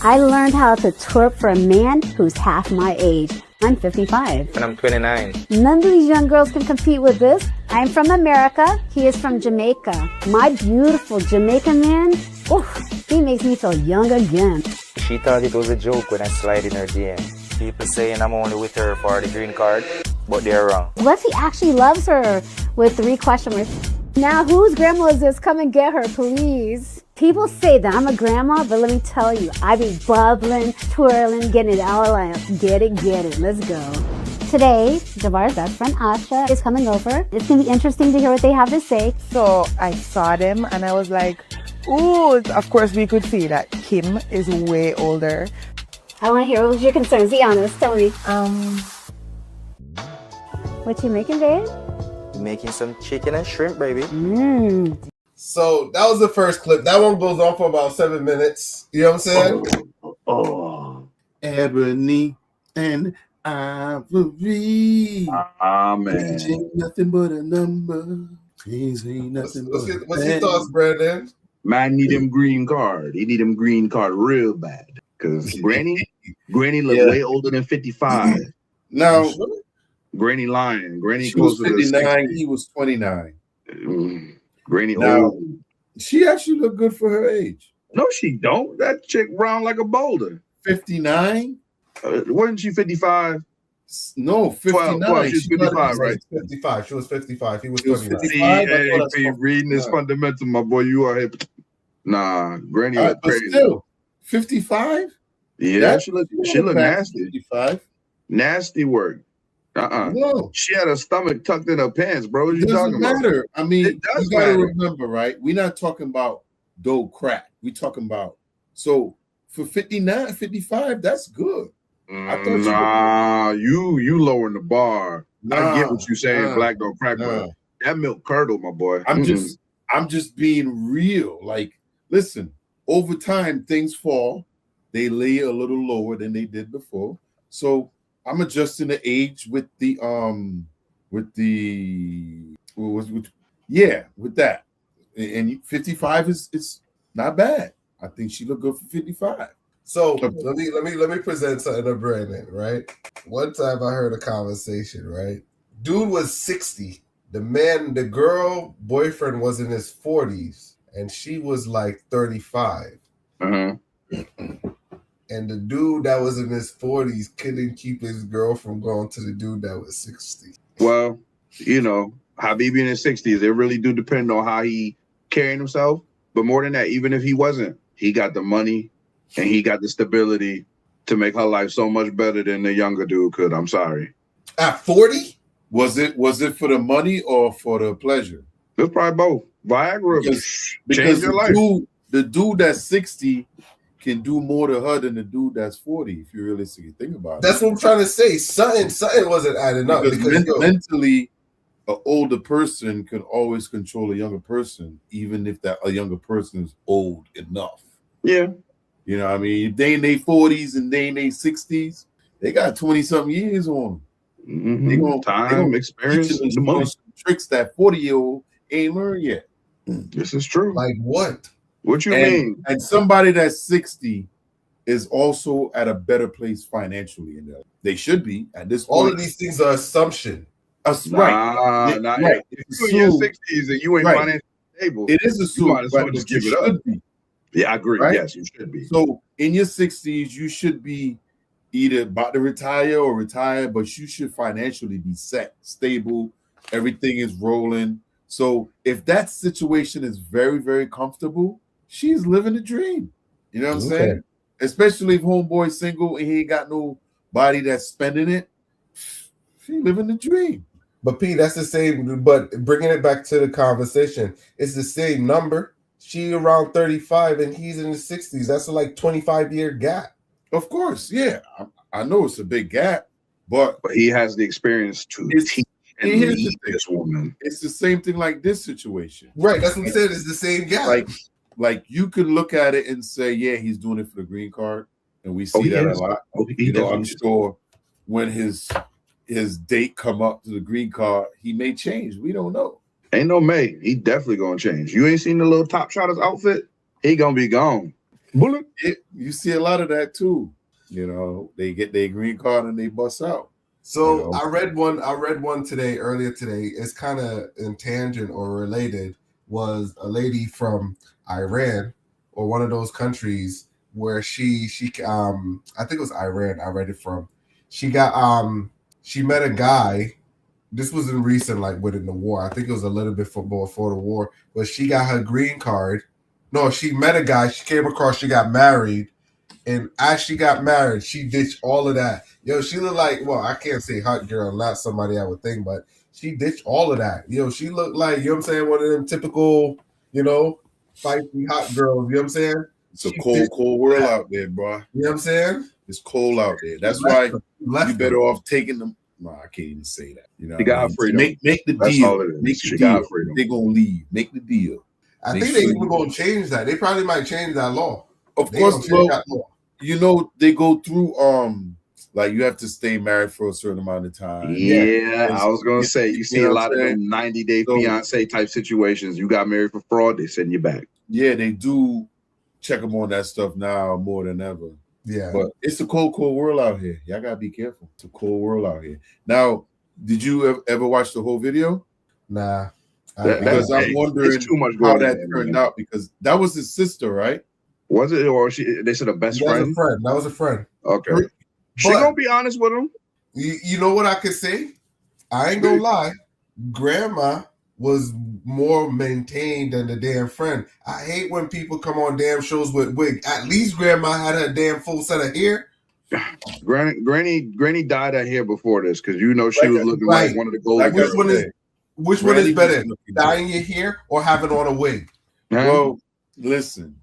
I learned how to twerk for a man who's half my age. I'm 55. And I'm 29. None of these young girls can compete with this. I'm from America. He is from Jamaica. My beautiful Jamaican man, oof, he makes me feel young again. She thought it was a joke when I slide in her DM. People saying I'm only with her for the green card, but they're wrong. What if he actually loves her with 3 question marks? Now, whose grandma is this? Come and get her, please. People say that I'm a grandma, but let me tell you, I be bubbling, twirling, getting it all out. Get it, let's go. Today, Javar's best friend Asha is coming over. It's gonna be interesting to hear what they have to say. So I saw them and I was like, ooh, of course we could see that Kim is way older. I wanna hear what's your concerns. Be honest, tell me. What you making, babe? Making some chicken and shrimp, baby. So that was the first clip. That one goes on for about 7 minutes. You know what I'm saying? Oh, Ebony and Ivory. Man. Age ain't nothing but a number. Age ain't nothing What's your thoughts, Brandon? Man need him green card. He need him green card real bad. Because Granny look way older than 55. Now, Granny lying. Granny she was closer to 59. He was 29. Granny Now, old. she actually looked good for her age. No, she don't. That chick round like a boulder. 59? Wasn't she 55? No, 59. 12, she's 55, right? 55. She was 55. He was She was 29. 55. Hey, reading is fundamental, my boy. You are hip. Nah, Granny was But crazy. still, 55? Yeah, she look nasty. 55. Nasty work. No. She had her stomach tucked in her pants, bro. What It you doesn't talking about? matter. I mean, It does you gotta matter. remember, right? We're not talking about dough crack. We're talking about so for 59, 55, that's good. I thought you lowering the bar. I get what you're saying, nah, black don't crack, but that milk curdle, my boy. I'm just being real. Like, listen, over time things fall. They lay a little lower than they did before. So I'm adjusting the age with that. And 55 is not bad. I think she looked good for 55. So let me present something to Brandon, right? One time I heard a conversation, right? Dude was 60. The girl boyfriend was in his 40s, and she was like 35. And the dude that was in his 40s couldn't keep his girl from going to the dude that was 60. Well, you know, Habibi in his 60s, it really do depend on how he carrying himself. But more than that, even if he wasn't, he got the money and he got the stability to make her life so much better than the younger dude could. I'm sorry. At 40? Was it for the money or for the pleasure? It was probably both. Viagra Because changed your life. the dude that's 60 can do more to her than the dude that's 40, if you realistically think about it. That's what I'm trying to say. Something wasn't adding up. Because mentally, an older person can always control a younger person, even if a younger person is old enough. Yeah. You know what I mean? If they in their 40s and they in their 60s, they got 20-something years on them. They gonna experience, teach them some tricks that 40-year-old ain't learned yet. This is true. Like what? What you mean? And somebody that's 60 is also at a better place financially in their life. They should be at this point. All of these things are assumption. Right. If you're in your 60s and you ain't financially stable, it is assumed. You might as well just give it up. Yeah, I agree. Right? Yes, you should be. So in your 60s, you should be either about to retire or retire, but you should financially be set, stable. Everything is rolling. So if that situation is very, very comfortable, she's living the dream. You know what I'm saying? Especially if homeboy's single and he ain't got nobody that's spending it. She living the dream. But P, that's the same. But bringing it back to the conversation, it's the same number. She around 35 and he's in the 60s. That's a like 25-year gap. Of course, yeah. I know it's a big gap, but he has the experience to teach and lead this woman. It's the same thing like this situation. Right. That's what I'm saying. It's the same gap. Like you could look at it and say, yeah, he's doing it for the green card. And we see that a lot. I'm sure when his date come up to the green card, he may change. We don't know. Ain't no May. He definitely gonna change. You ain't seen the little top shotter's outfit? He gonna be gone. Bullet. You see a lot of that too. You know, they get their green card and they bust out. So You know? I read one today, earlier today. It's kind of in tangent or related. Was a lady from Iran or one of those countries where she I think it was Iran. I read it from. She met a guy. This was in recent, like within the war. I think it was a little bit before the war, but she got her green card. No, she met a guy. She came across. She got married. And as she got married, she ditched all of that. Yo, she looked like, well, I can't say hot girl, not somebody I would think, but she ditched all of that. Yo, she looked like, you know what I'm saying, one of them typical, feisty hot girls, you know what I'm saying? It's a cold world out there, bro. You know what I'm saying? It's cold out there. That's why you better her. off taking them. No, I can't even say that. You know, You got freedom. Make the That's deal. all it is. Make the She deal. got freedom. They're gonna leave. Make the deal. I Make think they sure even going to change that. They probably might change that law. Of They course, gonna change well, that law. you know, they go through like you have to stay married for a certain amount of time. Yeah, I was gonna say you see a lot of them them 90-day fiance type situations. You got married for fraud, they send you back. Yeah, they do check them on that stuff now more than ever. Yeah. But it's a cold world out here. Y'all gotta be careful. It's a cold world out here. Now, did you ever watch the whole video? Nah. Because I'm wondering it's too much how going that on, turned man. out, because that was his sister, right? Was it, or they said a best friend? That was a friend. Okay. But She gonna be honest with him. You know what I could say? I ain't gonna lie. Grandma was more maintained than the damn friend. I hate when people come on damn shows with wig. At least Grandma had her damn full set of hair. Granny dyed her hair before this because she was looking like one of the gold. Which one is better, dyeing your hair or having on a wig? Huh? Well, listen.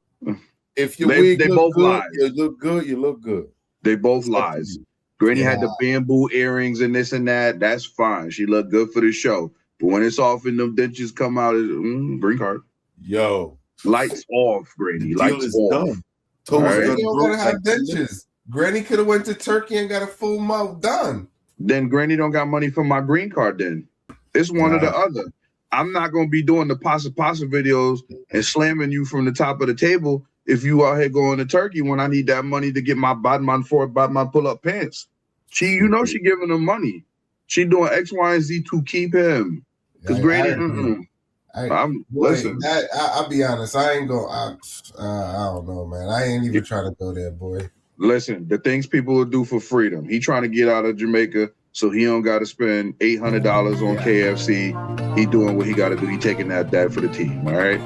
If your They wig look both good, lies. you look good. You look good. They both lies. Granny had the bamboo earrings and this and that. That's fine. She looked good for the show. But when it's off and them dentures come out, green card. Yo, lights off, Granny. the Lights deal is off. done. Granny don't gotta have dentures. Granny could have went to Turkey and got a full mouth done. Then Granny don't got money for my green card. Then it's one or the other. I'm not gonna be doing the pasa videos and slamming you from the top of the table if you out here going to Turkey when I need that money to get my Batman pull-up pants. She giving him money. She doing X, Y, and Z to keep him. Because Granny, listen. I'll be honest. I ain't go. I don't know, man. I ain't even trying to go there, boy. Listen, the things people will do for freedom. He trying to get out of Jamaica, so he don't got to spend $800 on KFC. He doing what he got to do. He taking that for the team. All right.